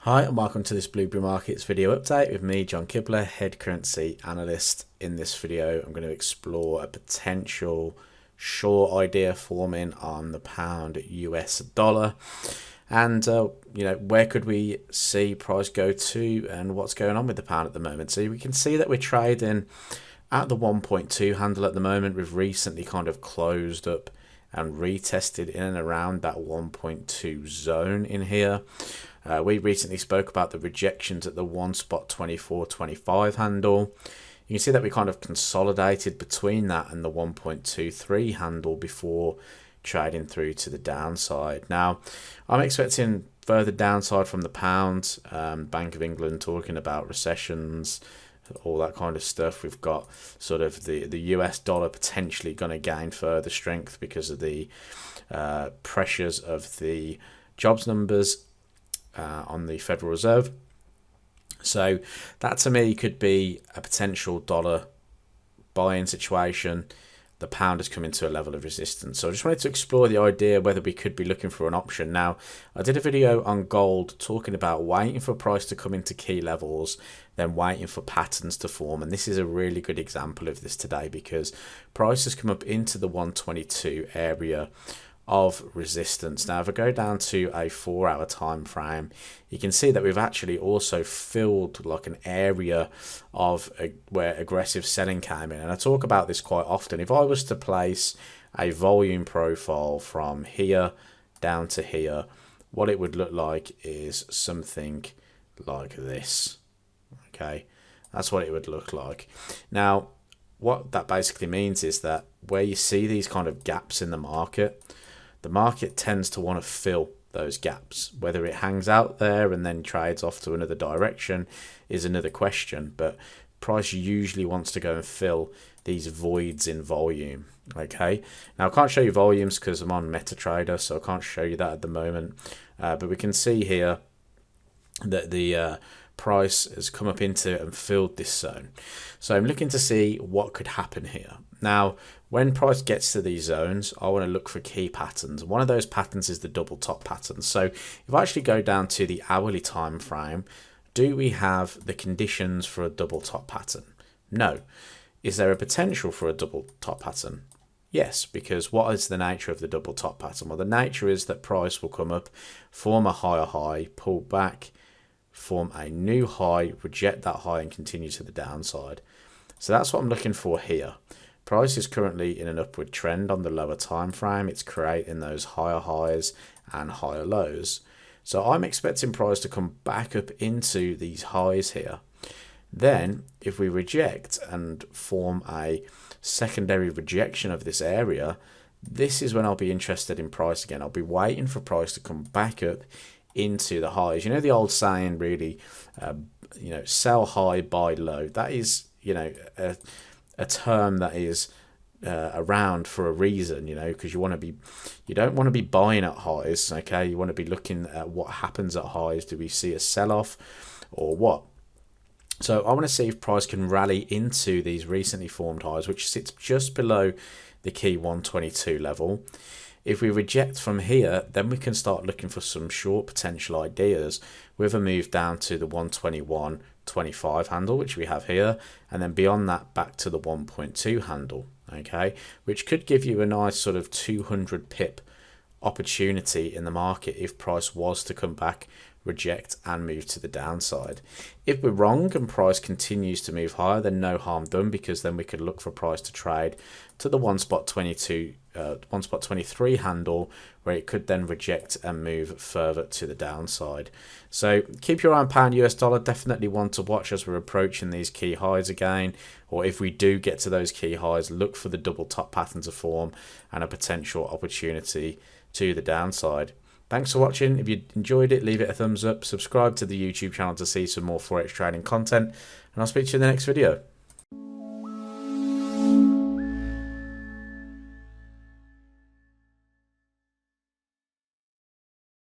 Hi and welcome to this Blueberry Markets video update with me, John Kibler, head currency analyst. In this video, I'm going to explore a potential short idea forming on the pound US dollar, and where could we see price go to and what's going on with the pound at the moment. So we can see that we're trading at the 1.2 handle at the moment. We've recently kind of closed up and retested in and around that 1.2 zone in here. We recently spoke about the rejections at the 1.2425 handle. You can see that we kind of consolidated between that and the 1.23 handle before trading through to the downside. Now, I'm expecting further downside from the pound. Bank of England talking about recessions, all that kind of stuff. We've got sort of the US dollar potentially going to gain further strength because of the pressures of the jobs numbers on the Federal Reserve. So that to me could be a potential dollar buy-in situation. The pound has come into a level of resistance. So I just wanted to explore the idea whether we could be looking for an option. Now, I did a video on gold talking about waiting for price to come into key levels, then waiting for patterns to form. And this is a really good example of this today because price has come up into the 122 area of resistance. Now, if I go down to a 4-hour time frame, you can see that we've actually also filled like an area of where aggressive selling came in. And I talk about this quite often. If I was to place a volume profile from here down to here, what it would look like is something like this. Okay, that's what it would look like. Now, what that basically means is that where you see these kind of gaps in the market tends to want to fill those gaps. Whether it hangs out there and then trades off to another direction is another question, but price usually wants to go and fill these voids in volume. Okay, now I can't show you volumes because I'm on MetaTrader, so I can't show you that at the moment, but we can see here that the price has come up into and filled this zone. So I'm looking to see what could happen here. Now, when price gets to these zones, I want to look for key patterns. One of those patterns is the double top pattern. So if I actually go down to the hourly time frame, do we have the conditions for a double top pattern? No. Is there a potential for a double top pattern? Yes, because what is the nature of the double top pattern? Well, the nature is that price will come up, form a higher high, pull back, form a new high, reject that high and continue to the downside. So that's what I'm looking for here. Price is currently in an upward trend on the lower time frame. It's creating those higher highs and higher lows. So I'm expecting price to come back up into these highs here. Then if we reject and form a secondary rejection of this area, this is when I'll be interested in price again. I'll be waiting for price to come back up into the highs. You know the old saying, really, sell high, buy low. That is, a term that is around for a reason, because you don't want to be buying at highs. Okay, you want to be looking at what happens at highs. Do we see a sell-off or what? So I want to see if price can rally into these recently formed highs, which sits just below the key 122 level. If we reject from here, then we can start looking for some short potential ideas with a move down to the 121.25 handle, which we have here, and then beyond that back to the 1.2 handle, okay, which could give you a nice sort of 200 pip opportunity in the market if price was to come back, reject and move to the downside. If we're wrong and price continues to move higher, then no harm done, because then we could look for price to trade to the 1.23 handle, where it could then reject and move further to the downside. So keep your eye on pound US dollar. Definitely one to watch as we're approaching these key highs again, or if we do get to those key highs, look for the double top pattern to form and a potential opportunity to the downside. Thanks for watching. If you enjoyed it, leave it a thumbs up, subscribe to the YouTube channel to see some more Forex trading content, and I'll speak to you in the next video.